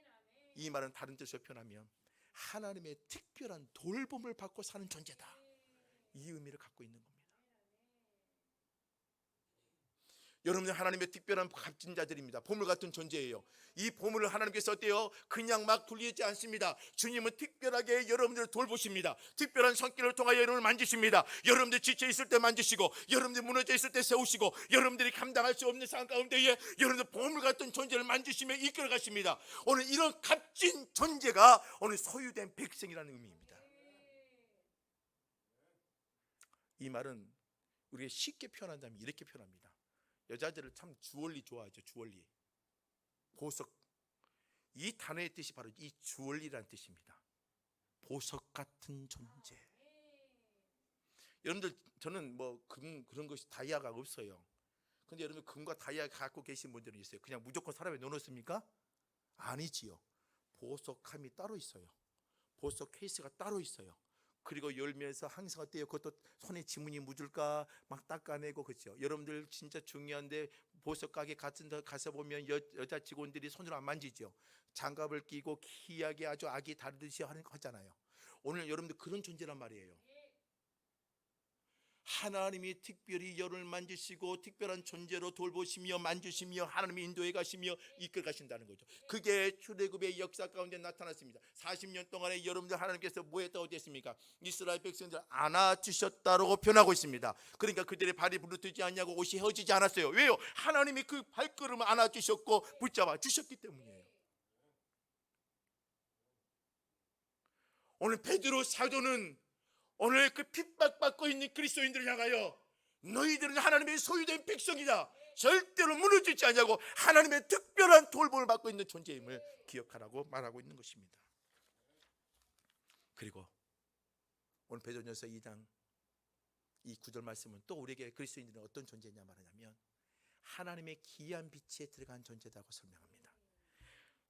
이 말은 다른 뜻으로 표현하면 하나님의 특별한 돌봄을 받고 사는 존재다, 이 의미를 갖고 있는 겁니다. 여러분들 하나님의 특별한 값진 자들입니다. 보물 같은 존재예요. 이 보물을 하나님께서 어때요? 그냥 막 돌리지 않습니다. 주님은 특별하게 여러분들을 돌보십니다. 특별한 손길을 통하여 여러분을 만지십니다. 여러분들 지쳐 있을 때 만지시고, 여러분들 무너져 있을 때 세우시고, 여러분들이 감당할 수 없는 상황 가운데에 여러분들 보물 같은 존재를 만지시며 이끌어 가십니다. 오늘 이런 값진 존재가 오늘 소유된 백성이라는 의미입니다. 이 말은 우리가 쉽게 표현한다면 이렇게 표현합니다. 여자들을 참 주얼리 좋아하죠. 주얼리, 보석. 이 단어의 뜻이 바로 이 주얼리라는 뜻입니다. 보석 같은 존재. 여러분들, 저는 뭐 그런 것이 다이아가 없어요. 근데 여러분, 금과 다이아 갖고 계신 분들은 있어요. 그냥 무조건 사람에 넣어놓습니까? 아니지요. 보석함이 따로 있어요. 보석 케이스가 따로 있어요. 그리고 열면서 항상 어때요? 그것도 손에 지문이 묻을까 막 닦아내고, 그렇죠? 여러분들 진짜 중요한데, 보석 가게 같은 데 가서 보면 여자 직원들이 손으로 안 만지죠. 장갑을 끼고 희하게 아주 아기 다루듯이 하잖아요. 오늘 여러분들 그런 존재란 말이에요. 하나님이 특별히 여러분을 만지시고 특별한 존재로 돌보시며 만지시며 하나님이 인도해 가시며 이끌어 가신다는 거죠. 그게 출애굽의 역사 가운데 나타났습니다. 40년 동안에 여러분들 하나님께서 뭐 했다고 됐습니까? 이스라엘 백성들 안아주셨다고 표현하고 있습니다. 그러니까 그들의 발이 부르트지 않냐고, 옷이 헤어지지 않았어요. 왜요? 하나님이 그 발걸음을 안아주셨고 붙잡아 주셨기 때문이에요. 오늘 베드로 사도는 오늘 그 핍박받고 있는 그리스도인들을 향하여 너희들은 하나님의 소유된 백성이다, 절대로 무너지지 않냐고 하나님의 특별한 돌봄을 받고 있는 존재임을 기억하라고 말하고 있는 것입니다. 그리고 오늘 베드로전서 2장 이 9절 말씀은 또 우리에게 그리스도인들은 어떤 존재냐 말하냐면 하나님의 기이한 빛에 들어간 존재다고 설명합니다.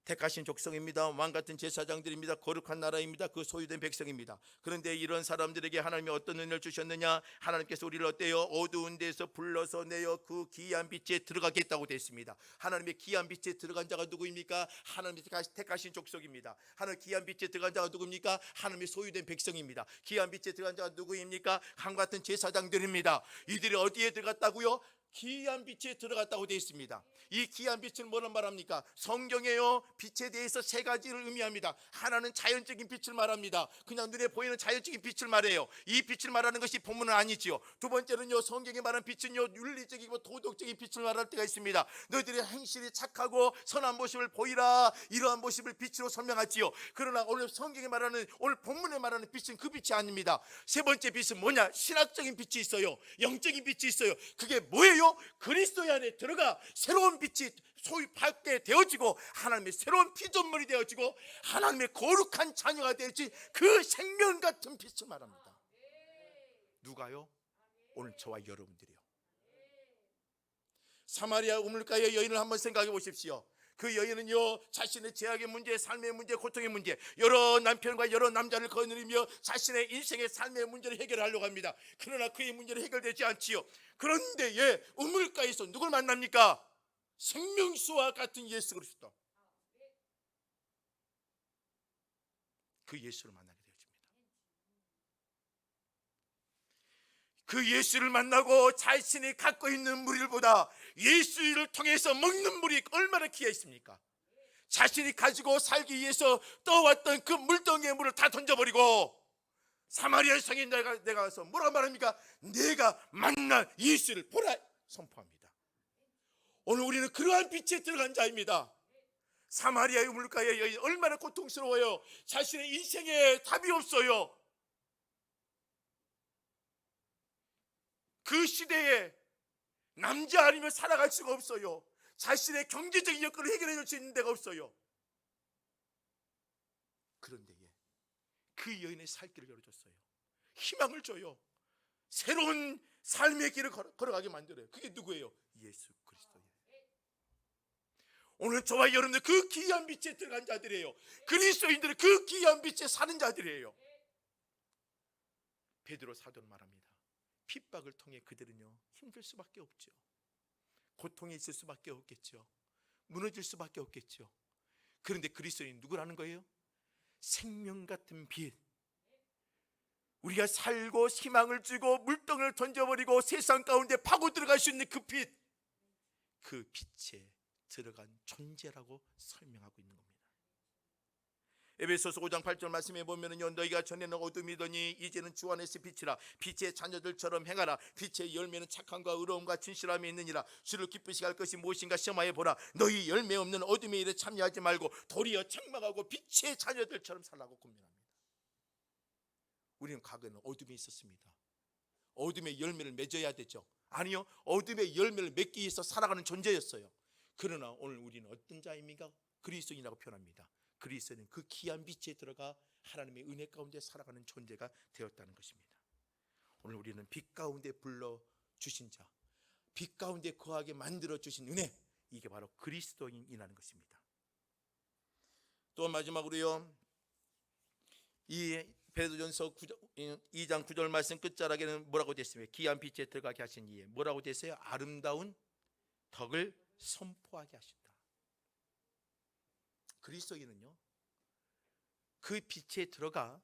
택하신 족속입니다. 왕같은 제사장들입니다. 거룩한 나라입니다. 그 소유된 백성입니다. 그런데 이런 사람들에게 하나님이 어떤 은혜를 주셨느냐? 하나님께서 우리를 어때요? 어두운 데서 불러서 내어 그 기이한 빛에 들어가게 했다고 되어 있습니다. 하나님의 기이한 빛에 들어간 자가 누구입니까? 하나님이 택하신 족속입니다. 하나님 기이한 빛에 들어간 자가 누구입니까? 하나님의 소유된 백성입니다. 기이한 빛에 들어간 자가 누구입니까? 왕같은 제사장들입니다. 이들이 어디에 들어갔다고요? 기이한 빛에 들어갔다고 되어 있습니다. 이 기이한 빛은 뭐란 말합니까? 성경에요, 빛에 대해서 세 가지를 의미합니다. 하나는 자연적인 빛을 말합니다. 그냥 눈에 보이는 자연적인 빛을 말해요. 이 빛을 말하는 것이 본문은 아니지요. 두 번째는요, 성경에 말하는 빛은요, 윤리적이고 도덕적인 빛을 말할 때가 있습니다. 너희들의 행실이 착하고 선한 모습을 보이라, 이러한 모습을 빛으로 설명하지요. 그러나 오늘 성경에 말하는, 오늘 본문에 말하는 빛은 그 빛이 아닙니다. 세 번째 빛은 뭐냐? 신학적인 빛이 있어요. 영적인 빛이 있어요. 그게 뭐예요? 그리스도 안에 들어가 새로운 빛이 소위 밝게 되어지고 하나님의 새로운 피조물이 되어지고 하나님의 거룩한 자녀가 되어지, 그 생명 같은 빛을 말합니다. 누가요? 오늘 저와 여러분들이요. 사마리아 우물가의 여인을 한번 생각해 보십시오. 그 여인은요, 자신의 죄악의 문제, 삶의 문제, 고통의 문제, 여러 남편과 여러 남자를 거느리며 자신의 인생의 삶의 문제를 해결하려고 합니다. 그러나 그의 문제는 해결되지 않지요. 그런데 우물가에서 누굴 만납니까? 생명수와 같은 예수 그리스도, 그 예수를 만나게 되어집니다. 그 예수를 만나고 자신이 갖고 있는 물질보다 예수를 통해서 먹는 물이 얼마나 귀했습니까? 자신이 가지고 살기 위해서 떠왔던 그 물덩이의 물을 다 던져버리고 사마리아 성에 내가 가서 뭐라 말합니까? 내가 만난 예수를 보라 선포합니다. 오늘 우리는 그러한 빛에 들어간 자입니다. 사마리아의 우물가의 여인 얼마나 고통스러워요. 자신의 인생에 답이 없어요. 그 시대에 남자 아니면 살아갈 수가 없어요. 자신의 경제적인 여건을 해결해 줄 수 있는 데가 없어요. 그런데 그 여인의 살 길을 열어줬어요. 희망을 줘요. 새로운 삶의 길을 걸어가게 만들어요. 그게 누구예요? 예수 그리스도예요. 오늘 저와 여러분들 그 귀한 빛에 들어간 자들이에요. 그리스도인들은 그 귀한 빛에 사는 자들이에요. 베드로 사도는 말합니다. 핍박을 통해 그들은요 힘들 수밖에 없죠. 고통이 있을 수밖에 없겠죠. 무너질 수밖에 없겠죠. 그런데 그리스도인 누구라는 거예요? 생명 같은 빛. 우리가 살고 희망을 주고 물덩이를 던져버리고 세상 가운데 파고 들어갈 수 있는 그 빛, 그 빛에 들어간 존재라고 설명하고 있는 겁니다. 에베소서 5장 8절 말씀에 보면은요, 너희가 전에는 어둠이더니 이제는 주 안에서 빛이라. 빛의 자녀들처럼 행하라. 빛의 열매는 착함과 의로움과 진실함이 있느니라. 주를 기쁘시게 할 것이 무엇인가 시험하여 보라. 너희 열매 없는 어둠의 일에 참여하지 말고 도리어 책망하고 빛의 자녀들처럼 살라고 권면합니다. 우리는 과거에는 어둠에 있었습니다. 어둠의 열매를 맺어야 되죠. 아니요, 어둠의 열매를 맺기 위해서 살아가는 존재였어요. 그러나 오늘 우리는 어떤 자입니까? 그리스도인이라고 표현합니다. 그리스도는 그 귀한 빛에 들어가 하나님의 은혜 가운데 살아가는 존재가 되었다는 것입니다. 오늘 우리는 빛 가운데 불러주신 자, 빛 가운데 거하게 만들어주신 은혜, 이게 바로 그리스도인이라는 것입니다. 또 마지막으로요, 이 베드로전서 2장 9절 말씀 끝자락에는 뭐라고 됐습니까? 귀한 빛에 들어가게 하신 이에 뭐라고 됐어요? 아름다운 덕을 선포하게 하신다. 그리스도인은요, 그 빛에 들어가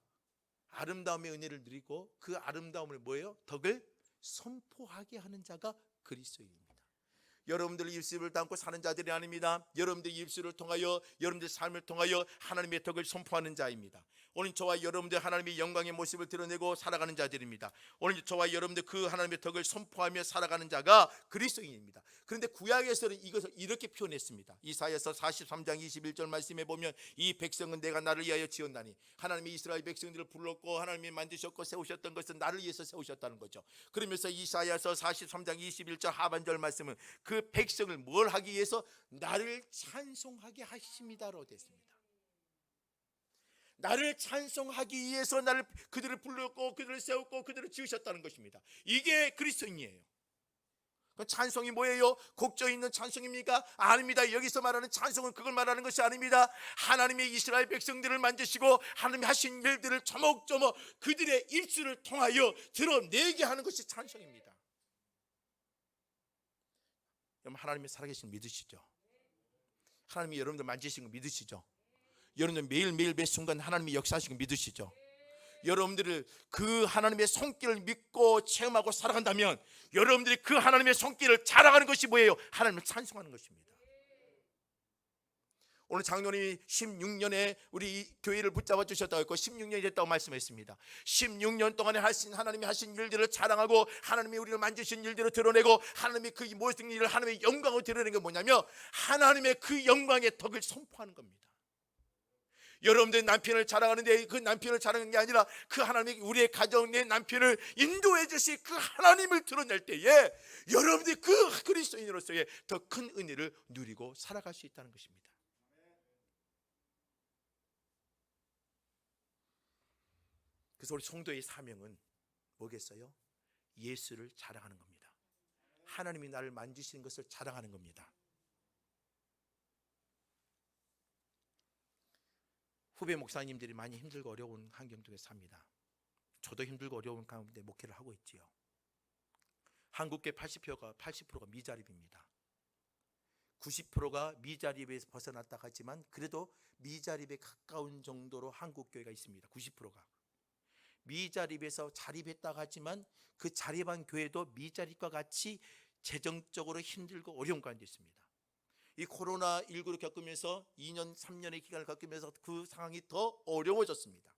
아름다움의 은혜를 누리고 그 아름다움을 뭐예요? 덕을 선포하게 하는 자가 그리스도인입니다. 여러분들 입술을 담고 사는 자들이 아닙니다. 여러분들 입술을 통하여, 여러분들 삶을 통하여 하나님의 덕을 선포하는 자입니다. 오늘 저와 여러분들 하나님의 영광의 모습을 드러내고 살아가는 자들입니다. 오늘 저와 여러분들 그 하나님의 덕을 선포하며 살아가는 자가 그리스도인입니다. 그런데 구약에서는 이것을 이렇게 표현했습니다. 이사야서 43장 21절 말씀에 보면 이 백성은 내가 나를 위하여 지었나니, 하나님이 이스라엘 백성들을 불렀고 하나님이 만드셨고 세우셨던 것은 나를 위해서 세우셨다는 거죠. 그러면서 이사야서 43장 21절 하반절 말씀은 그 백성을 뭘 하기 위해서? 나를 찬송하게 하십니다라고 됐습니다. 나를 찬송하기 위해서 그들을 불렀고 그들을 세웠고 그들을 지으셨다는 것입니다. 이게 그리스도인이에요. 찬송이 뭐예요? 곡조 있는 찬송입니까? 아닙니다. 여기서 말하는 찬송은 그걸 말하는 것이 아닙니다. 하나님의 이스라엘 백성들을 만드시고 하나님이 하신 일들을 조목조목 그들의 입술을 통하여 드러내게 하는 것이 찬송입니다. 여러분, 하나님이 살아계신 거 믿으시죠? 하나님이 여러분들 만지신 거 믿으시죠? 여러분들 매일매일 매 순간 하나님이 역사하신 거 믿으시죠? 여러분들을 그 하나님의 손길을 믿고 체험하고 살아간다면 여러분들이 그 하나님의 손길을 자랑하는 것이 뭐예요? 하나님을 찬송하는 것입니다. 오늘 장로님이 16년에 우리 교회를 붙잡아 주셨다고 했고 16년이 됐다고 말씀했습니다. 16년 동안에 하나님이 하신 일들을 자랑하고 하나님이 우리를 만지신 일들을 드러내고 하나님이 그 모든 일을 하나님의 영광으로 드러내는 게 뭐냐면 하나님의 그 영광의 덕을 선포하는 겁니다. 여러분들 남편을 자랑하는데 그 남편을 자랑하는 게 아니라 그 하나님이 우리의 가정 내 남편을 인도해 주실 그 하나님을 드러낼 때에 여러분들이 그 그리스도인으로서의 더 큰 은혜를 누리고 살아갈 수 있다는 것입니다. 그래서 우리 성도의 사명은 뭐겠어요? 예수를 자랑하는 겁니다. 하나님이 나를 만지시는 것을 자랑하는 겁니다. 후배 목사님들이 많이 힘들고 어려운 환경 속에 삽니다. 저도 힘들고 어려운 가운데 목회를 하고 있지요. 한국계 80%가 미자립입니다. 90%가 미자립에서 벗어났다 하지만 그래도 미자립에 가까운 정도로 한국교회가 있습니다. 90%가 미자립에서 자립했다 하지만 그 자립한 교회도 미자립과 같이 재정적으로 힘들고 어려운 가운데 있습니다. 이 코로나19를 겪으면서 2년 3년의 기간을 겪으면서 그 상황이 더 어려워졌습니다.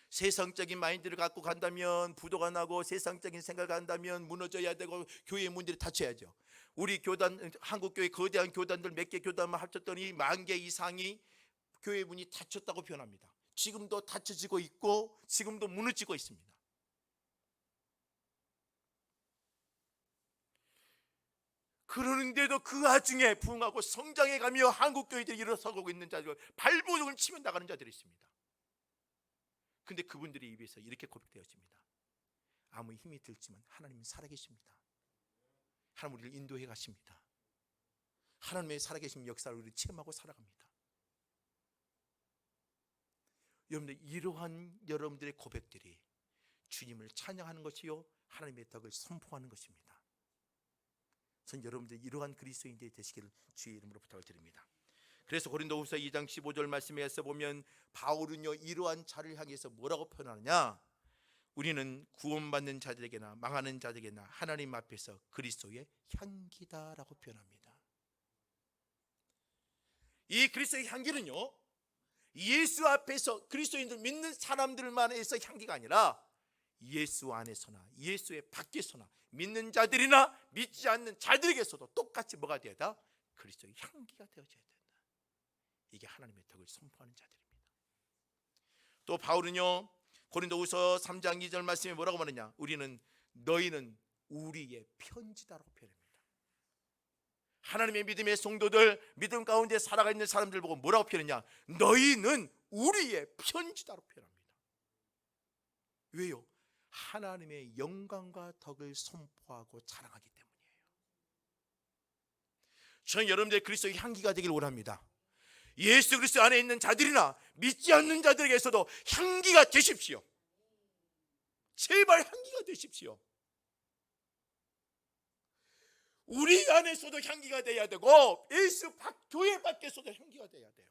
세상적인 마인드를 갖고 간다면 부도가 나고 세상적인 생각을 한다면 무너져야 되고 교회의 문들이 닫혀야죠. 우리 교단, 한국교회 거대한 교단들 몇 개 교단만 합쳤더니 10,000개 이상이 교회 문이 닫혔다고 표현합니다. 지금도 닫혀지고 있고 지금도 무너지고 있습니다. 그러는데도 그 와중에 부흥하고 성장해 가며 한국교회들이 일어서고 있는 자들, 발버둥을 치며 나가는 자들이 있습니다. 근데 그분들의 입에서 이렇게 고백되었습니다. 아무 힘이 들지만 하나님은 살아계십니다. 하나님 우리를 인도해 가십니다. 하나님의 살아계신 역사를 우리 체험하고 살아갑니다. 여러분들, 이러한 여러분들의 고백들이 주님을 찬양하는 것이요 하나님의 덕을 선포하는 것입니다. 전 여러분들 이러한 그리스도인들이 되시기를 주의 이름으로 부탁을 드립니다. 그래서 고린도후서 2장 15절 말씀에서 보면 바울은요 이러한 자를 향해서 뭐라고 표현하느냐, 우리는 구원받는 자들에게나 망하는 자들에게나 하나님 앞에서 그리스도의 향기다라고 표현합니다. 이 그리스도의 향기는요 예수 앞에서 그리스도인들 믿는 사람들만에서 향기가 아니라 예수 안에서나 예수의 밖에서나 믿는 자들이나 믿지 않는 자들에게서도 똑같이 뭐가 되어야? 그리스도의 향기가 되어져야 된다. 이게 하나님의 덕을 선포하는 자들입니다. 또 바울은요 고린도후서 3장 2절 말씀에 뭐라고 말하냐, 너희는 우리의 편지다라고 표현합니다. 하나님의 믿음의 성도들, 믿음 가운데 살아가 있는 사람들 보고 뭐라고 표현하냐, 너희는 우리의 편지다라고 표현합니다. 왜요? 하나님의 영광과 덕을 선포하고 자랑하기 때문이에요. 저는 여러분들의 그리스도의 향기가 되길 원합니다. 예수 그리스도 안에 있는 자들이나 믿지 않는 자들에게서도 향기가 되십시오. 제발 향기가 되십시오. 우리 안에서도 향기가 돼야 되고 예수 교회 밖에서도 향기가 돼야 돼요.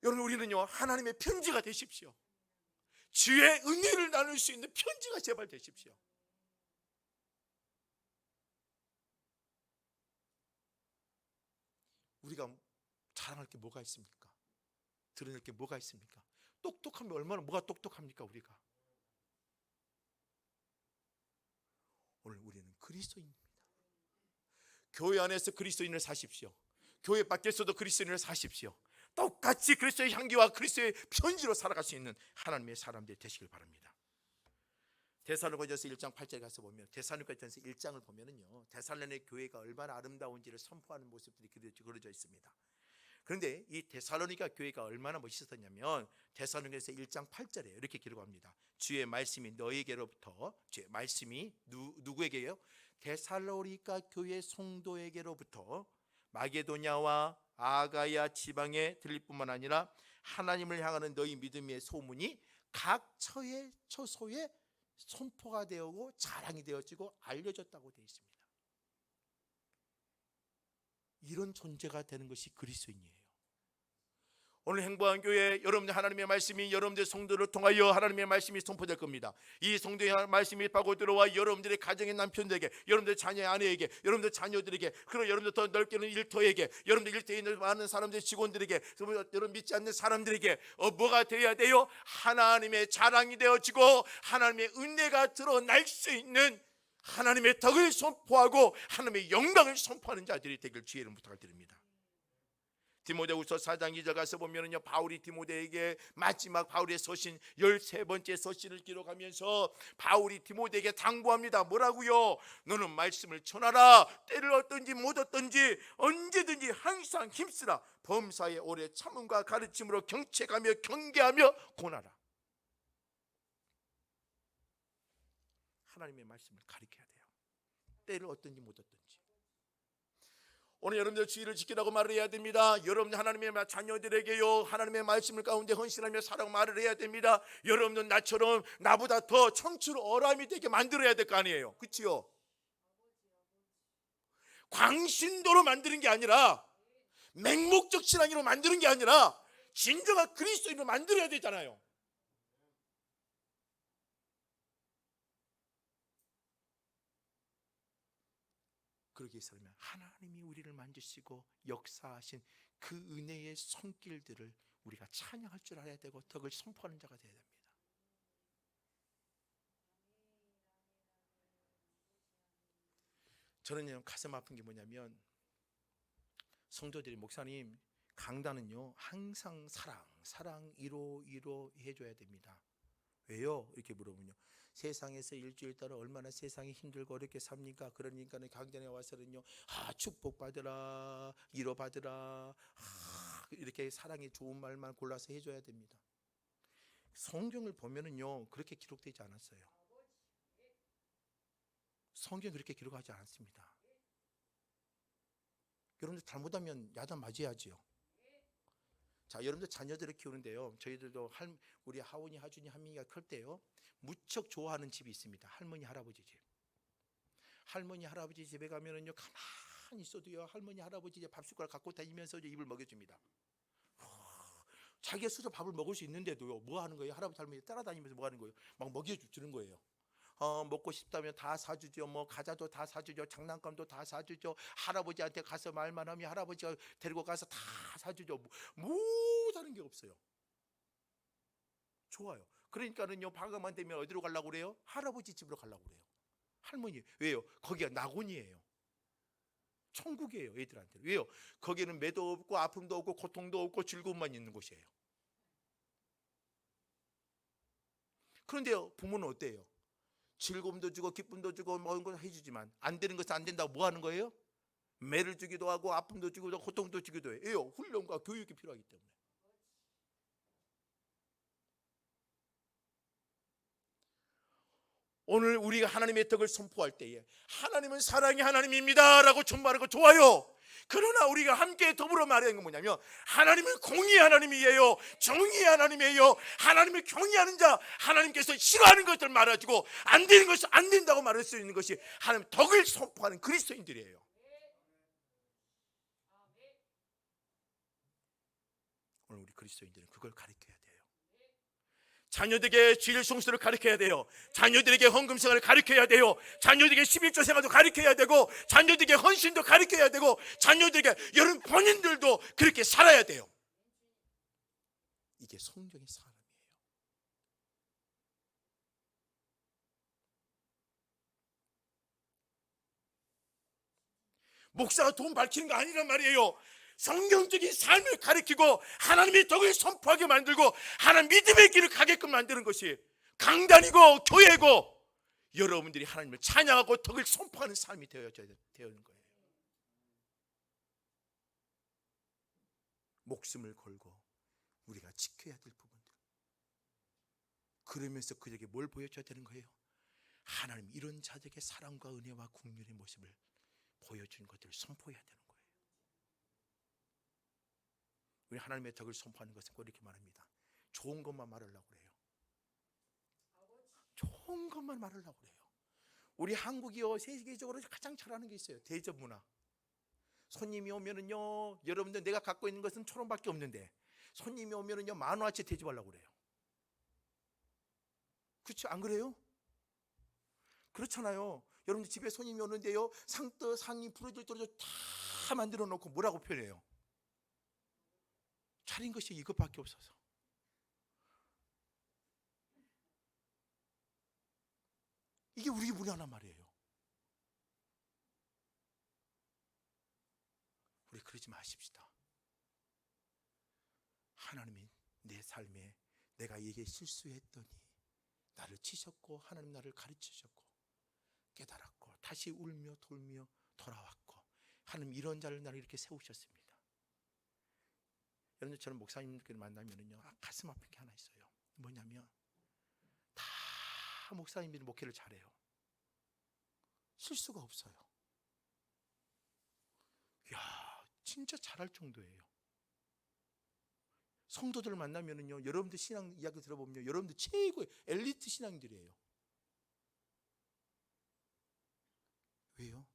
여러분, 우리는요 하나님의 편지가 되십시오. 주의 은혜를 나눌 수 있는 편지가 제발 되십시오. 우리가 자랑할 게 뭐가 있습니까? 드러낼 게 뭐가 있습니까? 똑똑하면 얼마나 뭐가 똑똑합니까? 우리가 오늘 우리는 그리스도인입니다. 교회 안에서 그리스도인을 사십시오. 교회 밖에서도 그리스도인을 사십시오. 똑같이 그리스도의 향기와 그리스도의 편지로 살아갈 수 있는 하나님의 사람들이 되시길 바랍니다. 데살로니가전서 1장 8절에 가서 보면, 데살로니가전서 1장을 보면은요 데살로니가 교회가 얼마나 아름다운지를 선포하는 모습들이 그려져 있습니다. 그런데 이 데살로니가 교회가 얼마나 멋있었냐면 데살로니가전서 1장 8절에 이렇게 기록합니다. 주의 말씀이 너희에게로부터, 주의 말씀이 누구에게요? 데살로니가 교회 성도에게로부터 마게도냐와 아가야 지방에 들릴 뿐만 아니라 하나님을 향하는 너희 믿음의 소문이 각 처소에 선포가 되고 자랑이 되어지고 알려졌다고 되어 있습니다. 이런 존재가 되는 것이 그리스도인이에요. 오늘 행복한 교회, 여러분들 하나님의 말씀이 여러분들 성도를 통하여 하나님의 말씀이 선포될 겁니다. 이 성도의 말씀이 파고 들어와 여러분들의 가정의 남편들에게, 여러분들 자녀의 아내에게, 여러분들 자녀들에게, 그리고 여러분들 더 넓게는 일터에게, 여러분들 일터에 있는 많은 사람들, 직원들에게, 여러분 믿지 않는 사람들에게 뭐가 되어야 돼요? 하나님의 자랑이 되어지고 하나님의 은혜가 드러날 수 있는 하나님의 덕을 선포하고 하나님의 영광을 선포하는 자들이 되길 주의 이름으로 부탁을 드립니다. 디모데후서 4장 2절 가서 보면은요 바울이 디모데에게 마지막 바울의 서신 13번째 서신을 기록하면서 바울이 디모데에게 당부합니다. 뭐라고요? 너는 말씀을 전하라. 때를 얻든지 못 얻든지 언제든지 항상 힘쓰라. 범사에 오래 참음과 가르침으로 경책하며 경계하며 권하라. 하나님의 말씀을 가르쳐야 돼요. 때를 얻든지 못 얻든지. 오늘 여러분들 주의를 지키라고 말을 해야 됩니다. 여러분들 하나님의 자녀들에게요 하나님의 말씀을 가운데 헌신하며 살아가고 말을 해야 됩니다. 여러분들 나처럼 나보다 더 청출 어람이 되게 만들어야 될 거 아니에요. 그렇지요? 광신도로 만드는 게 아니라, 맹목적 신앙으로 만드는 게 아니라 진정한 그리스도인으로 만들어야 되잖아요. 그러기 위해서는 하나님이 우리를 만지시고 역사하신 그 은혜의 손길들을 우리가 찬양할 줄 알아야 되고 덕을 선포하는 자가 되어야 됩니다. 저는 가슴 아픈 게 뭐냐면, 성도들이 목사님 강단은요 항상 사랑 1호 해줘야 됩니다. 왜요? 이렇게 물어보면요, 세상에서 일주일 따라 얼마나 세상이 힘들고 어렵게 삽니까? 그러니까 강단에 와서는요 축복받으라, 위로받으라, 이렇게 사랑이 좋은 말만 골라서 해줘야 됩니다. 성경을 보면은요 그렇게 기록되지 않았어요. 성경 그렇게 기록하지 않았습니다. 여러분들 잘못하면 야단 맞아야지요. 자, 여러분들 자녀들을 키우는데요, 저희들도 우리 하원이, 하준이, 한민이가 클 때요 무척 좋아하는 집이 있습니다. 할머니, 할아버지 집. 할머니 할아버지 집에 가면은요 가만히 있어도요 할머니 할아버지 이제 밥숟가락 갖고 다니면서 이제 입을 먹여줍니다. 자기가 스스로 밥을 먹을 수 있는데도요 뭐 하는 거예요? 할아버지 할머니 따라다니면서 뭐 하는 거예요? 막 먹여주는 거예요. 먹고 싶다면 다 사주죠. 뭐 과자도 다 사주죠. 장난감도 다 사주죠. 할아버지한테 가서 말만 하면 할아버지가 데리고 가서 다 사주죠. 못하는 게 없어요. 좋아요. 그러니까는요 방학만 되면 어디로 가려고 그래요? 할아버지 집으로 가려고 그래요. 할머니. 왜요? 거기가 낙원이에요. 천국이에요. 애들한테. 왜요? 거기는 매도 없고 아픔도 없고 고통도 없고 즐거움만 있는 곳이에요. 그런데요 부모는 어때요? 즐거움도 주고 기쁨도 주고 모든 걸 해주지만 안 되는 것은 안 된다고 뭐 하는 거예요? 매를 주기도 하고 아픔도 주기도 하고 고통도 주기도 해요. 훈련과 교육이 필요하기 때문에. 오늘 우리가 하나님의 덕을 선포할 때에 하나님은 사랑의 하나님입니다 라고 전말하는 거 좋아요. 그러나 우리가 함께 더불어 말하는 건 뭐냐면 하나님은 공의의 하나님이에요. 정의의 하나님이에요. 하나님을 경외하는 자, 하나님께서 싫어하는 것들 말아주고 안 되는 것은 안 된다고 말할 수 있는 것이 하나님 덕을 선포하는 그리스도인들이에요. 오늘 우리 그리스도인들은 그걸 가르쳐야 돼요. 자녀들에게 주일 성수를 가르쳐야 돼요. 자녀들에게 헌금 생활을 가르쳐야 돼요. 자녀들에게 11조 생활도 가르쳐야 되고 자녀들에게 헌신도 가르쳐야 되고 자녀들에게 여러분 본인들도 그렇게 살아야 돼요. 이게 성경의 사람이에요. 목사가 돈 밝히는 거 아니란 말이에요. 성경적인 삶을 가르치고 하나님의 덕을 선포하게 만들고 하나님 믿음의 길을 가게끔 만드는 것이 강단이고 교회고 여러분들이 하나님을 찬양하고 덕을 선포하는 삶이 되어야 되는 거예요. 목숨을 걸고 우리가 지켜야 될 부분들. 그러면서 그에게 뭘 보여줘야 되는 거예요? 하나님 이런 자들에게 사랑과 은혜와 긍휼의 모습을 보여주는 것들을 선포해야 되는 거예요. 우리 하나님의 덕을 선포하는 것은 꼭 이렇게 말합니다. 좋은 것만 말하려고 그래요. 좋은 것만 말하려고 그래요. 우리 한국이요 세계적으로 가장 잘하는 게 있어요. 대접 문화. 손님이 오면은요 여러분들 내가 갖고 있는 것은 1,000원밖에 없는데 손님이 오면은요 10,000원어치 대접하려고 그래요. 그렇죠? 안 그래요? 그렇잖아요. 여러분들 집에 손님이 오는데요 상떠 상이 부러질 떨어져 다 만들어 놓고 뭐라고 표현해요? 차린 것이 이것밖에 없어서. 이게 우리 문화란 말이에요. 우리 그러지 마십시다. 하나님이 내 삶에 내가 이게 실수했더니 나를 치셨고 하나님 나를 가르치셨고 깨달았고 다시 울며 돌며 돌아왔고 하나님 이런 자를 나를 이렇게 세우셨습니다. 여러분들 저는 목사님들 만나면은요 가슴 아픈 게 하나 있어요. 뭐냐면 다 목사님들이 목회를 잘해요. 실수가 없어요. 이야 진짜 잘할 정도예요. 성도들을 만나면은요 여러분들 신앙 이야기 들어보면 여러분들 최고의 엘리트 신앙인들이에요. 왜요?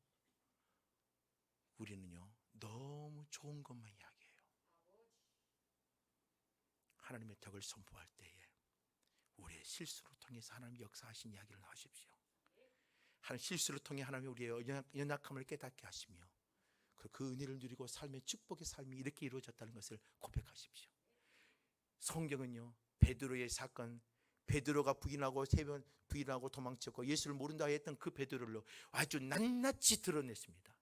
우리는요 너무 좋은 것만 이야기해요. 하나님의 덕을 선포할 때에 우리의 실수를 통해서 하나님 역사하신 이야기를 하십시오. 하나님 실수를 통해 하나님이 우리의 연약함을 깨닫게 하시며 그 은혜를 누리고 삶의 축복의 삶이 이렇게 이루어졌다는 것을 고백하십시오. 성경은요 베드로의 사건, 베드로가 부인하고 3번 부인하고 도망쳤고 예수를 모른다 했던 그 베드로를 아주 낱낱이 드러냈습니다.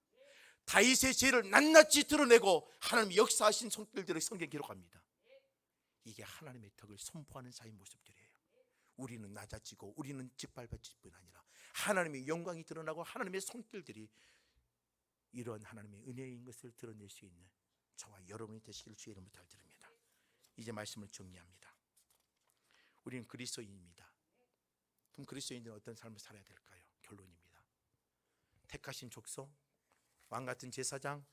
다윗의 죄를 낱낱이 드러내고 하나님 역사하신 손길들을 성경에 기록합니다. 이게 하나님의 덕을 선포하는 자의 모습들이에요. 우리는 낮아지고 우리는 짓밟아질 뿐 아니라 하나님의 영광이 드러나고 하나님의 손길들이 이런 하나님의 은혜인 것을 드러낼 수 있는 저와 여러분이 되시길 주의 이름으로 부탁드립니다. 이제 말씀을 정리합니다. 우리는 그리스도인입니다. 그럼 그리스도인들은 어떤 삶을 살아야 될까요? 결론입니다. 택하신 족속, 왕같은 제사장,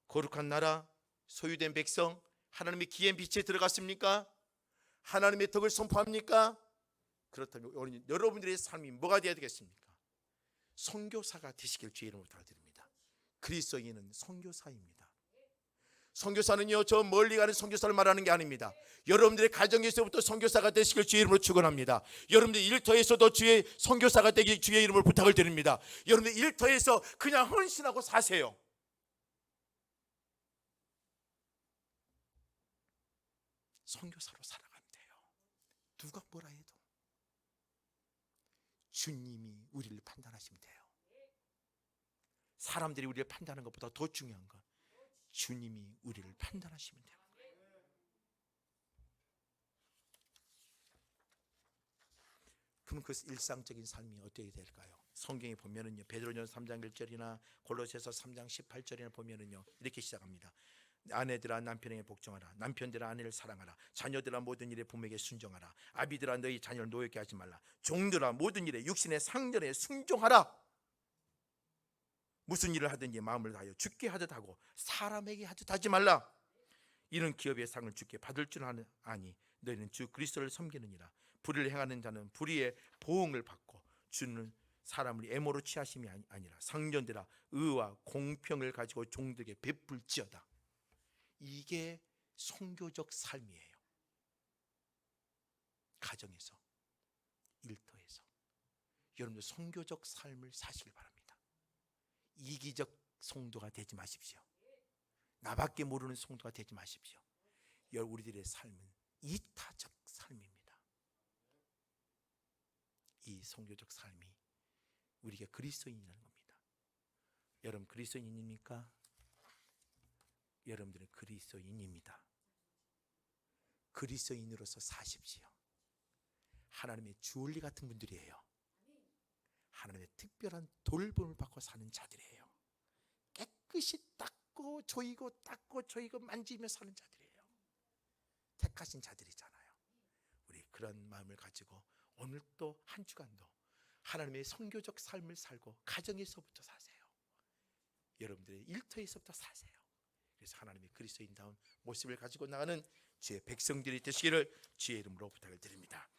거룩한 나라, 소유된 백성, 하나님의 기의 빛에 들어갔습니까? 하나님의 덕을 선포합니까? 그렇다면 여러분들의 삶이 뭐가 되어야 되겠습니까? 선교사가 되시길 주의 이름으로 부탁드립니다. 그리스도인은 선교사입니다. 선교사는요, 저 멀리 가는 선교사를 말하는 게 아닙니다. 여러분들의 가정에서부터 선교사가 되시길 주의 이름으로 축원합니다. 여러분들 일터에서도 주의 선교사가 되길 주의 이름으로 부탁을 드립니다. 여러분들 일터에서 그냥 헌신하고 사세요. 선교사로 살아가면 돼요. 누가 뭐라 해도 주님이 우리를 판단하시면 돼요. 사람들이 우리를 판단하는 것보다 더 중요한 건 주님이 우리를 판단하시면 돼요. 그럼 그 일상적인 삶이 어떻게 될까요? 성경에 보면은요, 베드로전서 3장 1절이나 골로새서 3장 18절이나 보면은요, 이렇게 시작합니다. 아내들아 남편에게 복종하라. 남편들아 아내를 사랑하라. 자녀들아 모든 일에 부모에게 순종하라. 아비들아 너희 자녀를 노엽게 하지 말라. 종들아 모든 일에 육신의 상전에 순종하라. 무슨 일을 하든지 마음을 다하여 주께 하듯 하고 사람에게 하듯 하지 말라. 이런 기업의 상을 주께 받을 줄 아니 너희는 주 그리스도를 섬기느니라. 불의를 행하는 자는 불의의 보응을 받고 주는 사람을 애모로 취하심이 아니라 상전들아 의와 공평을 가지고 종들에게 베풀지어다. 이게 선교적 삶이에요. 가정에서, 일터에서 여러분들 선교적 삶을 사시길 바랍니다. 이기적 성도가 되지 마십시오. 나밖에 모르는 성도가 되지 마십시오. 우리들의 삶은 이타적 삶입니다. 이 선교적 삶이 우리가 그리스도인이라는 겁니다. 여러분 그리스도인입니까? 여러분들은 그리스도인입니다. 그리스도인으로서 사십시오. 하나님의 주얼리 같은 분들이에요. 하나님의 특별한 돌봄을 받고 사는 자들이에요. 깨끗이 닦고 조이고 만지며 사는 자들이에요. 택하신 자들이잖아요. 우리 그런 마음을 가지고 오늘 또 한 주간도 하나님의 선교적 삶을 살고 가정에서부터 사세요. 여러분들의 일터에서부터 사세요. 그래서 하나님의 그리스도인다운 모습을 가지고 나가는 주의 백성들이 되시기를 주의 이름으로 부탁을 드립니다.